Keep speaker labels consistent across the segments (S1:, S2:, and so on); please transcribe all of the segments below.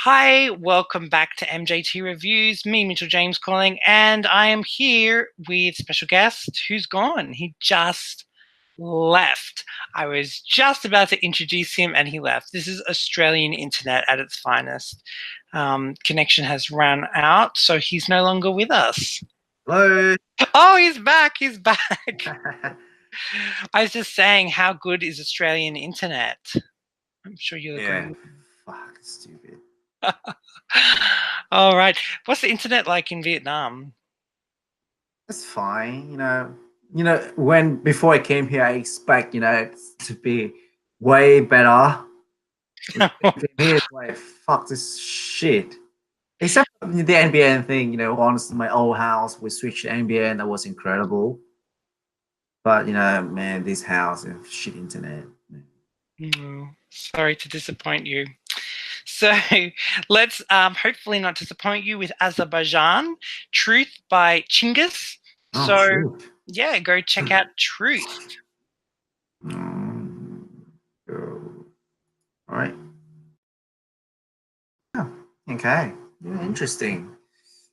S1: Hi, welcome back to MJT Reviews. Me, Mitchell James calling, and I am here with special guest who's gone. He just left. I was just about to introduce him and he left. This is Australian internet at its finest. Connection has run out, so he's no longer with us.
S2: Hello.
S1: Oh, he's back. He's back. I was just saying, how good is Australian internet? I'm sure you'll agree.
S2: Fuck, stupid.
S1: All right. What's the internet like in Vietnam?
S2: It's fine. When before I came here, I expect it to be way better. Here, it's like fuck this shit. Except for the NBN thing, once my old house we switched to NBN, that was incredible. But man, this house is shit internet.
S1: Sorry to disappoint you. So let's hopefully not disappoint you with Azerbaijan, Truth by Chingiz.
S2: Oh,
S1: So
S2: Truth.
S1: yeah, go check out Truth.
S2: All right. Oh, okay. Yeah, interesting.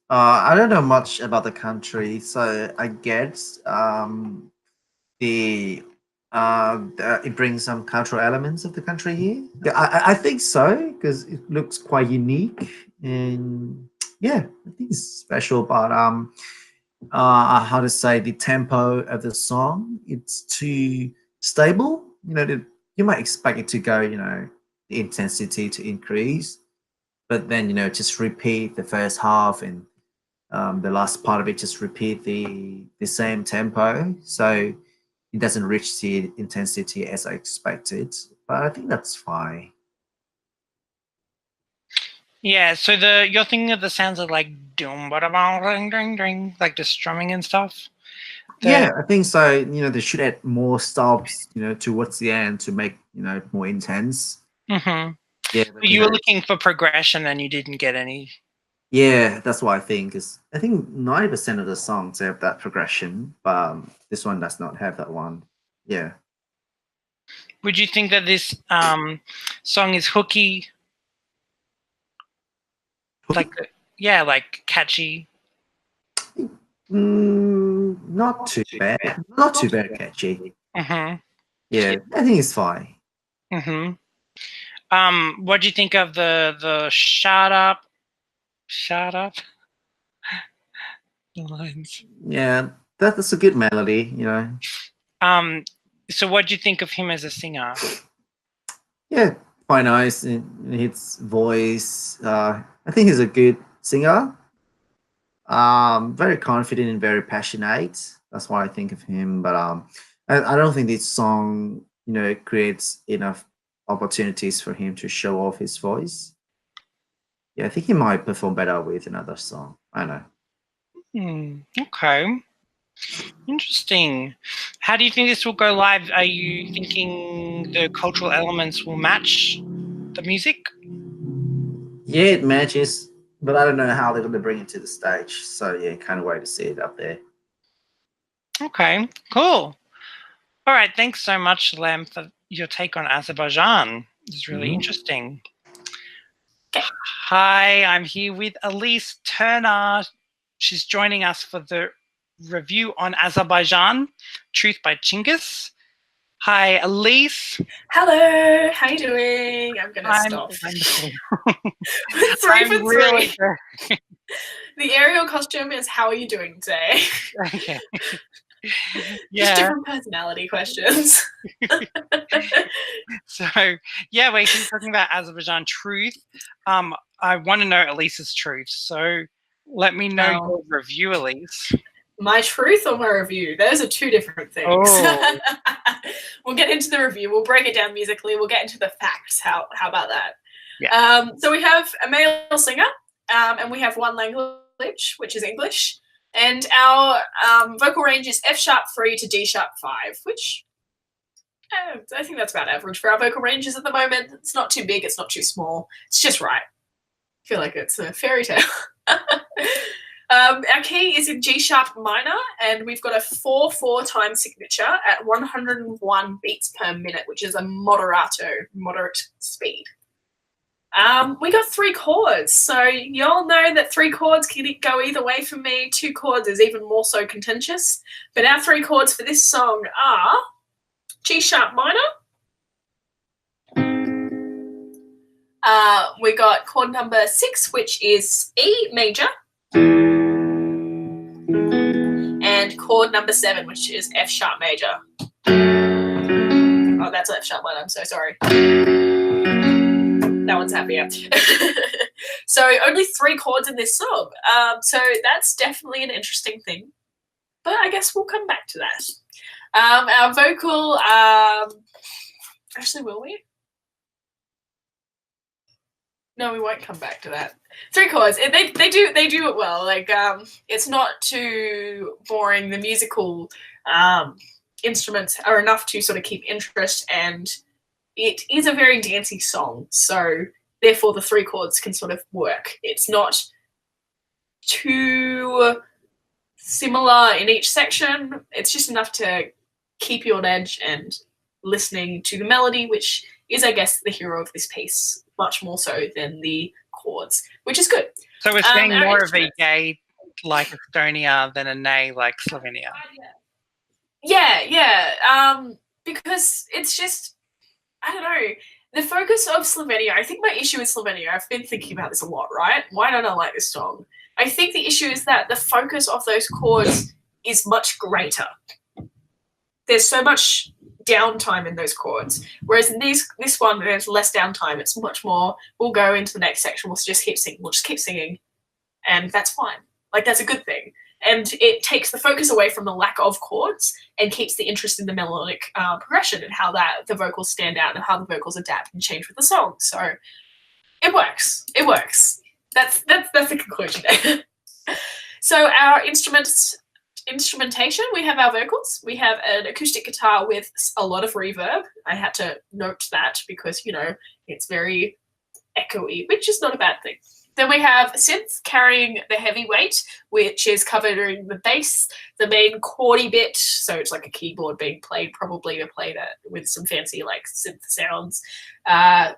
S2: I don't know much about the country, so I guess it brings some cultural elements of the country here. Yeah, I think so because it looks quite unique, and yeah, I think it's special. But how to say, the tempo of the song, it's too stable. You might expect it to go, the intensity to increase, but then just repeat the first half and the last part of it just repeat the same tempo, so it doesn't reach the intensity as I expected. But I think that's fine.
S1: Yeah, so you're thinking of the sounds of like doom ring ring ring, like the strumming and stuff.
S2: Yeah, I think so. They should add more stops, towards the end to make it more intense.
S1: Mm-hmm.
S2: Yeah,
S1: but you were looking for progression and you didn't get any.
S2: Yeah, that's what I think. Is I think 90% of the songs have that progression, but this one does not have that one. Yeah.
S1: Would you think that this song is hooky? Like, yeah, like catchy.
S2: Not too bad. Not too bad, catchy.
S1: Mm-hmm.
S2: Yeah, I think it's fine.
S1: Mm-hmm. What do you think of the shut up lines?
S2: Yeah, that's a good melody.
S1: So what do you think of him as a singer?
S2: Yeah, quite nice in his voice. I think he's a good singer. Very confident and very passionate. That's what I think of him. But I don't think this song, creates enough opportunities for him to show off his voice. Yeah, I think he might perform better with another song. I don't know.
S1: Okay. Interesting. How do you think this will go live? Are you thinking the cultural elements will match the music?
S2: Yeah, it matches, but I don't know how they're going to bring it to the stage. So yeah, kind of wait to see it up there.
S1: Okay, cool. All right, thanks so much, Lam, for your take on Azerbaijan. It's really interesting. Hi, I'm here with Elysse Turner. She's joining us for the review on Azerbaijan, Truth by Chingiz. Hi, Elysse.
S3: Hello, how you doing? I'm gonna stop.
S1: Wonderful.
S3: 3 for 3. Really the Ariel costume is how are you doing today?
S1: Okay.
S3: Just different personality questions.
S1: So, yeah, we're talking about Azerbaijan Truth. I want to know Elysse's truth. So let me know your review, Elysse.
S3: My truth or my review? Those are two different things. Oh. We'll get into the review. We'll break it down musically. We'll get into the facts. How about that?
S1: Yeah.
S3: So we have a male singer, and we have one language, which is English. And our vocal range is F sharp 3 to D sharp 5, which I think that's about average for our vocal ranges at the moment. It's not too big. It's not too small. It's just right. I feel like it's a fairy tale. Our key is in G sharp minor, and we've got a 4/4 time signature at 101 beats per minute, which is a moderate speed. We got 3 chords, so you all know that 3 chords can go either way for me. 2 chords is even more so contentious. But our 3 chords for this song are G sharp minor. We got chord number 6, which is E major. And chord number 7, which is F sharp major. Oh, that's F sharp minor, I'm so sorry. That one's happier. So only 3 chords in this song. So that's definitely an interesting thing. But I guess we'll come back to that. Our vocal, actually, will we? No, we won't come back to that. 3 chords. They do it well. Like it's not too boring. The musical instruments are enough to sort of keep interest, and it is a very dancey song. So therefore, the 3 chords can sort of work. It's not too similar in each section. It's just enough to keep you on edge and listening to the melody, which is, I guess, the hero of this piece, much more so than the chords, which is good.
S1: So we're seeing more of a yay like Estonia than a nay like Slovenia.
S3: Yeah. Because it's just, I don't know, the focus of Slovenia, I think my issue with Slovenia, I've been thinking about this a lot, right? Why don't I like this song? I think the issue is that the focus of those chords is much greater. There's so much downtime in those chords, whereas in this one, there's less downtime. It's much more, we'll go into the next section, we'll just keep singing, and that's fine. Like, that's a good thing. And it takes the focus away from the lack of chords and keeps the interest in the melodic progression and how the vocals stand out and how the vocals adapt and change with the song. So it works. That's the conclusion there. So our instrumentation, we have our vocals. We have an acoustic guitar with a lot of reverb. I had to note that because, it's very echoey, which is not a bad thing. Then we have synth carrying the heavy weight, which is covering the bass, the main chordy bit. So it's like a keyboard being played, probably to play that with some fancy like synth sounds.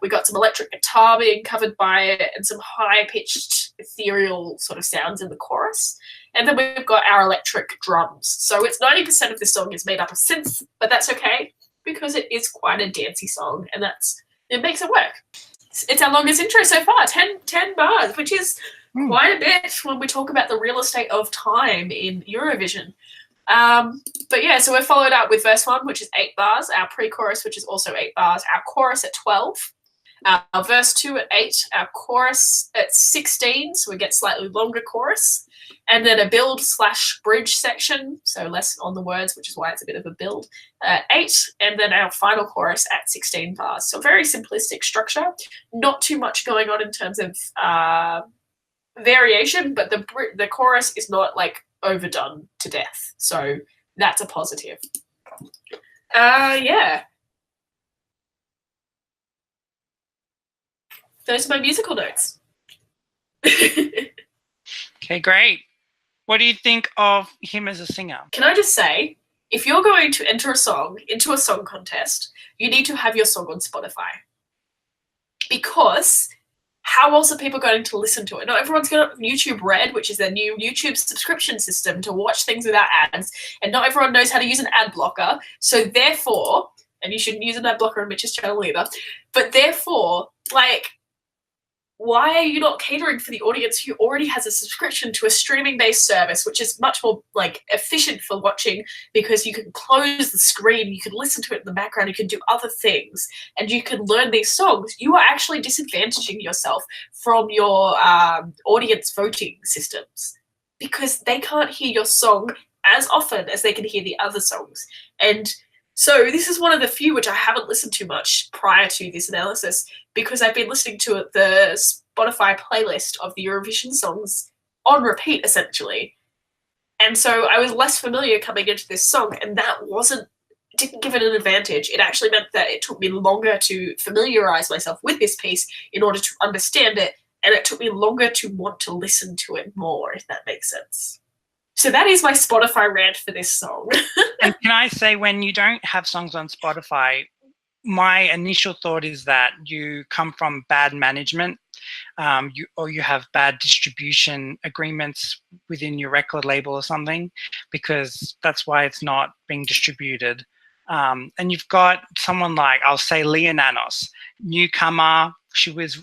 S3: We got some electric guitar being covered by it and some high-pitched ethereal sort of sounds in the chorus. And then we've got our electric drums. So it's 90% of this song is made up of synth, but that's okay because it is quite a dancey song, and it makes it work. It's our longest intro so far, 10 bars, which is quite a bit when we talk about the real estate of time in Eurovision. But yeah, so we're followed up with verse 1, which is 8 bars, our pre-chorus, which is also 8 bars, our chorus at 12, our verse 2 at 8, our chorus at 16, so we get slightly longer chorus, and then a build/bridge section, so less on the words, which is why it's a bit of a build, at 8, and then our final chorus at 16 bars. So very simplistic structure, not too much going on in terms of variation, but the chorus is not like overdone to death, so that's a positive. Yeah. Those are my musical notes.
S1: Okay, great. What do you think of him as a singer?
S3: Can I just say, if you're going to enter a song into a song contest, you need to have your song on Spotify. Because how else are people going to listen to it? Not everyone's got YouTube Red, which is their new YouTube subscription system to watch things without ads, and not everyone knows how to use an ad blocker. So therefore, and you shouldn't use an ad blocker on Mitch's channel either, but therefore, like, why are you not catering for the audience who already has a subscription to a streaming-based service, which is much more like efficient for watching because you can close the screen, you can listen to it in the background, you can do other things, and you can learn these songs? You are actually disadvantaging yourself from your audience voting systems because they can't hear your song as often as they can hear the other songs. And so this is one of the few which I haven't listened to much prior to this analysis because I've been listening to the Spotify playlist of the Eurovision songs on repeat, essentially. And so I was less familiar coming into this song, and that didn't give it an advantage. It actually meant that it took me longer to familiarize myself with this piece in order to understand it, and it took me longer to want to listen to it more, if that makes sense. So that is my Spotify rant for this song.
S1: And can I say, when you don't have songs on Spotify, my initial thought is that you come from bad management, you have bad distribution agreements within your record label or something, because that's why it's not being distributed. And you've got someone like, I'll say Leah Nanos, newcomer. She was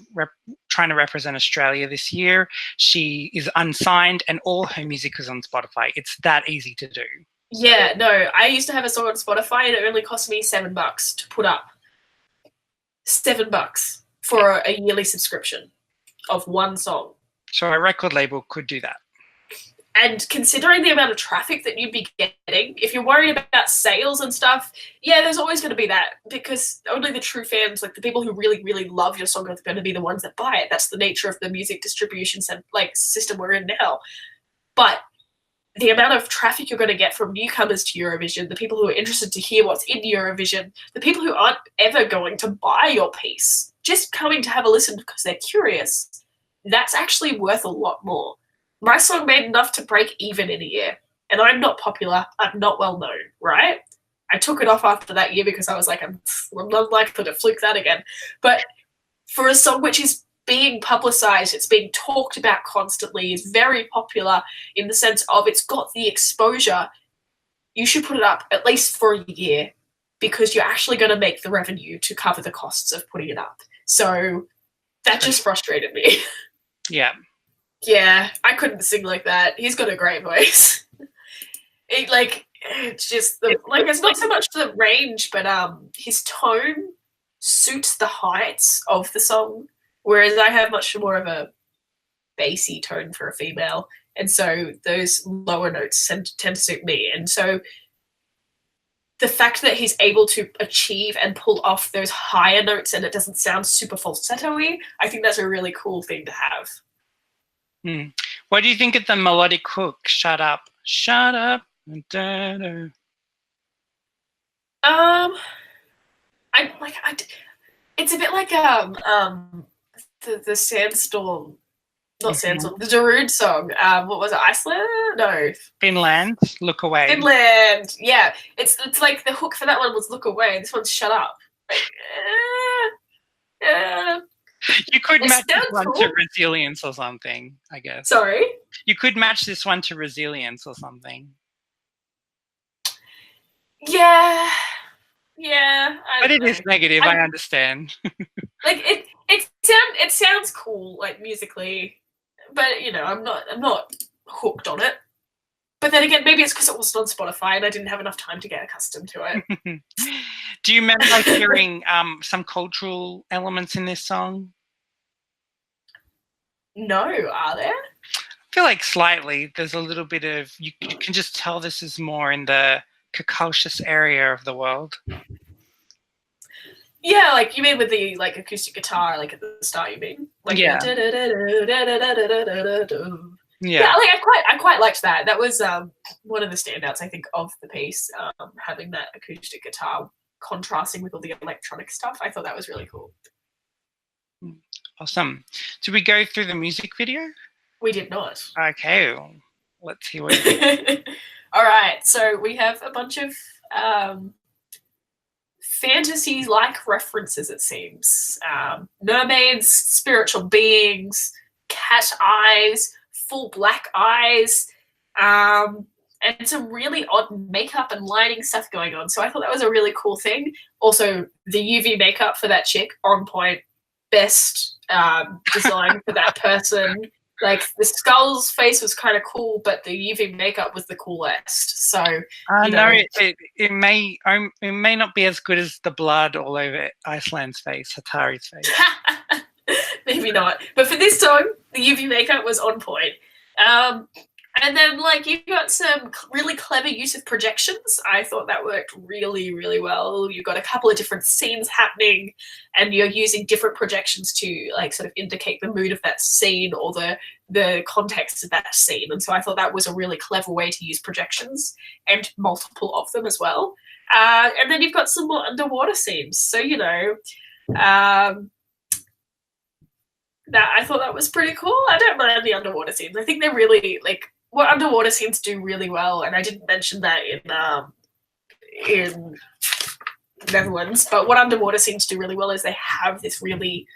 S1: trying to represent Australia this year. She is unsigned and all her music is on Spotify. It's that easy to do.
S3: Yeah, no, I used to have a song on Spotify and it only cost me $7 to put up. $7 for a yearly subscription of one song.
S1: So a record label could do that.
S3: And considering the amount of traffic that you'd be getting, if you're worried about sales and stuff, yeah, there's always going to be that, because only the true fans, like the people who really, really love your song, are going to be the ones that buy it. That's the nature of the music distribution system we're in now. But the amount of traffic you're going to get from newcomers to Eurovision, the people who are interested to hear what's in Eurovision, the people who aren't ever going to buy your piece, just coming to have a listen because they're curious, that's actually worth a lot more. My song made enough to break even in a year, and I'm not popular, I'm not well known, right? I took it off after that year because I was like, I'm not likely to fluke that again. But for a song which is being publicized, it's being talked about constantly, is very popular in the sense of it's got the exposure, you should put it up at least for a year, because you're actually going to make the revenue to cover the costs of putting it up. So that just frustrated me.
S1: Yeah.
S3: Yeah, I couldn't sing like that. He's got a great voice. It's just it's not so much the range, but his tone suits the heights of the song, whereas I have much more of a bassy tone for a female, and so those lower notes tend to suit me. And so the fact that he's able to achieve and pull off those higher notes and it doesn't sound super falsetto-y, I think that's a really cool thing to have.
S1: What do you think of the melodic hook? Shut up, shut up. Da, da.
S3: It's a bit like the Sandstorm, not Sandstorm, the Darude song. What was it? Iceland? No.
S1: Finland. Look away.
S3: Finland. Yeah, it's like the hook for that one was look away. This one's shut up.
S1: You could match this one to Resilience or something, I guess.
S3: Sorry?
S1: You could match this one to Resilience or something.
S3: Yeah.
S1: But it is negative, I understand.
S3: It sounds cool, like musically, but I'm not hooked on it. But then again, maybe it's because it wasn't on Spotify and I didn't have enough time to get accustomed to it.
S1: Do you remember hearing some cultural elements in this song?
S3: No, are there?
S1: I feel like slightly. There's a little bit of, you can just tell this is more in the Caucasus area of the world.
S3: Yeah, like you mean with the acoustic guitar, like at the start, you mean?
S1: Yeah.
S3: Yeah, I quite liked that. That was one of the standouts, I think, of the piece, having that acoustic guitar contrasting with all the electronic stuff. I thought that was really cool.
S1: Awesome. Did we go through the music video?
S3: We did not.
S1: Okay, well, let's hear what
S3: All right, so we have a bunch of fantasy-like references, it seems. Mermaids, spiritual beings, cat eyes, full black eyes, and some really odd makeup and lighting stuff going on. So I thought that was a really cool thing. Also, the UV makeup for that chick, on point. Best design for that person. Like, the skull's face was kind of cool, but the UV makeup was the coolest. So,
S1: no, it may not be as good as the blood all over Iceland's face, Hatari's face.
S3: Maybe not. But for this song, the UV makeup was on point. And then, you got some really clever use of projections. I thought that worked really, really well. You've got a couple of different scenes happening, and you're using different projections to, sort of indicate the mood of that scene or the context of that scene. And so I thought that was a really clever way to use projections, and multiple of them as well. And then you've got some more underwater scenes. So, that I thought that was pretty cool. I don't mind the underwater scenes. I think they're really, what underwater scenes do really well, and I didn't mention that in Netherlands. But what Underwater seems to do really well is they have this really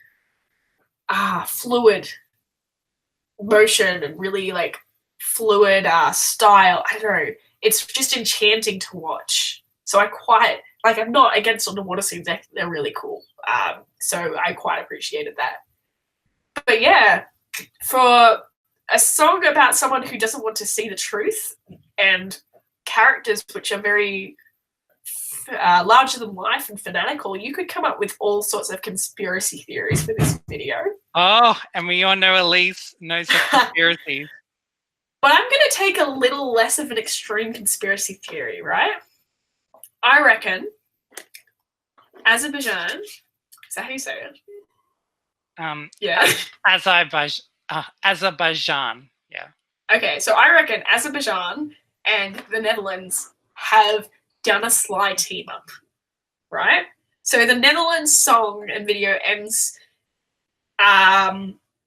S3: fluid motion and really like fluid style. I don't know. It's just enchanting to watch. So I quite like. I'm not against Underwater scenes. They're really cool. So I quite appreciated that. But yeah, for a song about someone who doesn't want to see the truth and characters which are very larger than life and fanatical, you could come up with all sorts of conspiracy theories for this video.
S1: Oh, and we all know Elysse knows the conspiracies.
S3: But I'm going to take a little less of an extreme conspiracy theory, right? I reckon Azerbaijan, is that how you say it? Yeah.
S1: Azerbaijan, yeah.
S3: Okay, so I reckon Azerbaijan and the Netherlands have done a sly team up, right? So the Netherlands song and video ends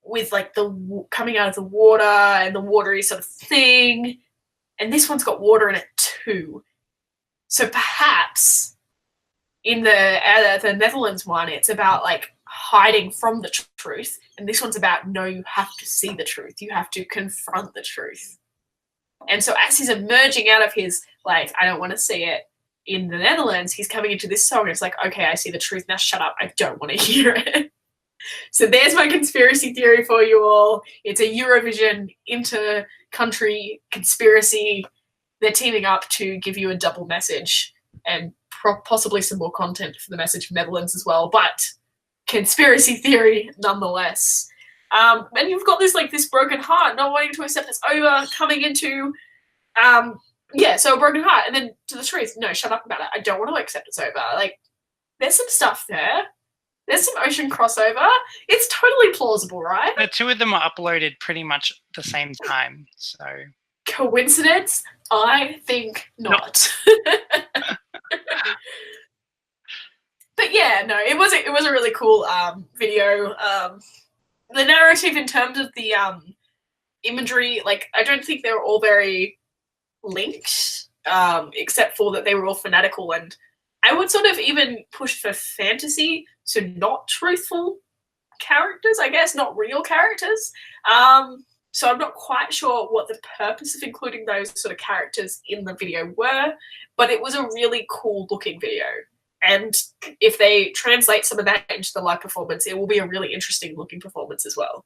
S3: with like the coming out of the water and the watery sort of thing, and this one's got water in it too. So perhaps in the Netherlands one, it's about like hiding from the truth, and this one's about no, you have to see the truth, you have to confront the truth. And so as he's emerging out of his like I don't want to see it in the Netherlands, he's coming into this song and it's like, okay, I see the truth, now shut up, I don't want to hear it. So there's my conspiracy theory for you all. It's a Eurovision inter-country conspiracy. They're teaming up to give you a double message and possibly some more content for the message from Netherlands as well, but conspiracy theory nonetheless. And you've got this like this broken heart, not wanting to accept it's over, coming into so a broken heart, and then to the truth, no, shut up about it, I don't want to accept it's over. Like, there's some stuff there. There's some ocean crossover. It's totally plausible, right?
S1: The two of them are uploaded pretty much the same time, so
S3: coincidence? I think not. But yeah, no, it was a really cool video. The narrative in terms of the imagery, like I don't think they were all very linked, except for that they were all fanatical, and I would sort of even push for fantasy, so not truthful characters, I guess, not real characters. So I'm not quite sure what the purpose of including those sort of characters in the video were, but it was a really cool looking video. And if they translate some of that into the live performance, it will be a really interesting looking performance as well.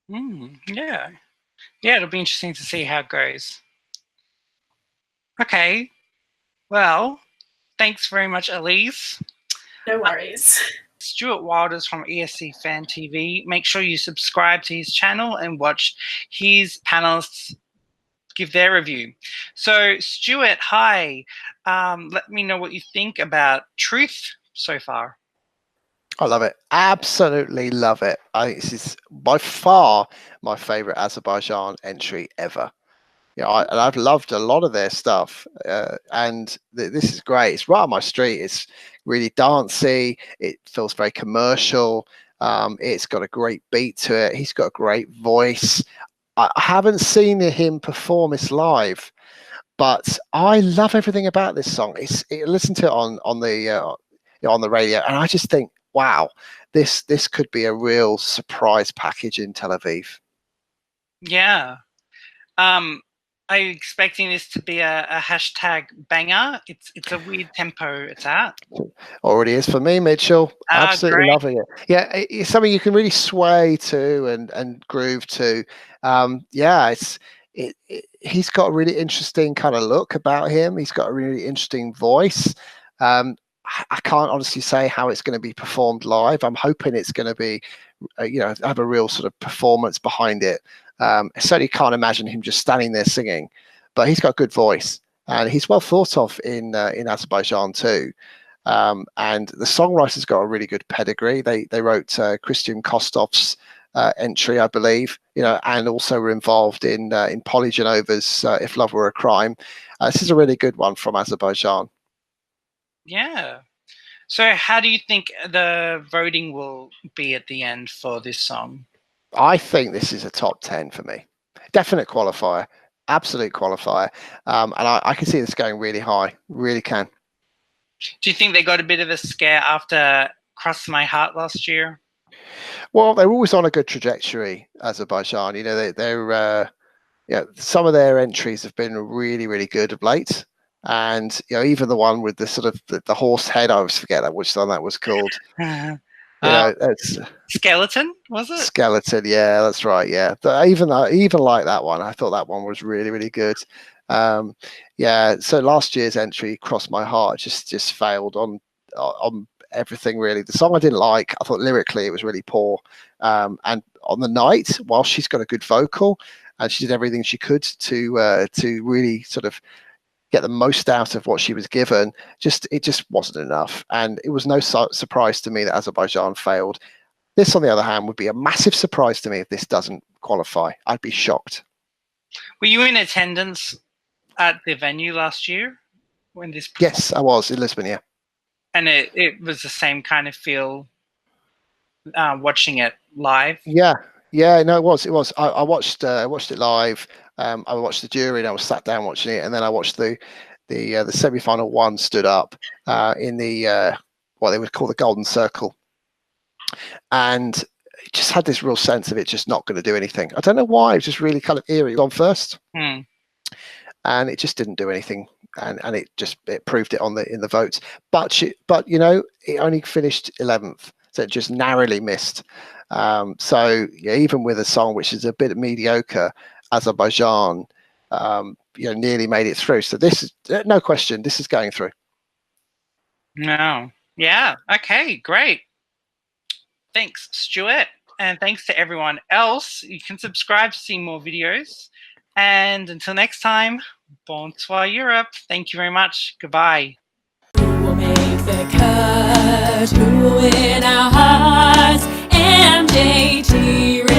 S1: Yeah. Yeah, it'll be interesting to see how it goes. Okay. Well, thanks very much, Elysse.
S3: No worries.
S1: Stuart Wilders from ESC Fan TV. Make sure you subscribe to his channel and watch his panelists give their review. So, Stuart, hi. Let me know what you think about Truth so far.
S4: I love it. Absolutely love it. This is by far my favorite Azerbaijan entry ever. And I've loved a lot of their stuff, and this is great. It's right on my street. It's really dancey. It feels very commercial. It's got a great beat to it. He's got a great voice. I haven't seen him perform this live, but I love everything about this song. Listen to it on the radio, and I just think, wow, this could be a real surprise package in Tel Aviv.
S1: Yeah. Are you expecting this to be a hashtag banger? It's a weird tempo it's at.
S4: Already is for me, Mitchell. Absolutely
S1: great.
S4: Loving it. Yeah, it's something you can really sway to and groove to. He's got a really interesting kind of look about him. He's got a really interesting voice. I can't honestly say how it's going to be performed live. I'm hoping it's going to be, have a real sort of performance behind it. I certainly can't imagine him just standing there singing, but he's got a good voice and he's well thought of in Azerbaijan too. And the songwriter's got a really good pedigree. They wrote Christian Kostov's entry, I believe, and also were involved in Polygenova's If Love Were a Crime. This is a really good one from Azerbaijan.
S1: Yeah. So how do you think the voting will be at the end for this song?
S4: I think this is a top 10 for me. Definite qualifier, absolute qualifier. And I can see this going really high, really can.
S1: Do you think they got a bit of a scare after Cross My Heart last year?
S4: Well, they're always on a good trajectory, Azerbaijan. You know, they're some of their entries have been really, really good of late. And you know, even the one with the sort of the horse head, I always forget that which one that was called. You know, it's
S1: Skeleton, was it?
S4: Skeleton, yeah, that's right, yeah. But even like that one, I thought that one was really, really good. Yeah, so last year's entry, Cross My Heart, just failed on everything really. The song I didn't like. I thought lyrically it was really poor. And on the night, while she's got a good vocal and she did everything she could to really sort of get the most out of what she was given, it just wasn't enough. And it was no surprise to me that Azerbaijan failed. This, on the other hand, would be a massive surprise to me if this doesn't qualify. I'd be shocked.
S1: Were you in attendance at the venue last year when this?
S4: Yes, I was in Lisbon. Yeah,
S1: and it was the same kind of feel watching it live.
S4: Yeah, no, it was. I watched it live. I watched the jury and I was sat down watching it, and then I watched the semi-final one stood up in the what they would call the golden circle, and it just had this real sense of it just not going to do anything. I don't know why. It was just really kind of eerie. On first, and it just didn't do anything, and it proved it in the votes. But you know, it only finished 11th, so it just narrowly missed. So yeah, even with a song which is a bit mediocre, Azerbaijan, nearly made it through. So this is no question. This is going through.
S1: No, yeah, okay, great. Thanks, Stuart, and thanks to everyone else. You can subscribe to see more videos. And until next time, bonsoir Europe. Thank you very much. Goodbye.
S5: Who will make the cut? Who will win our hearts? MJT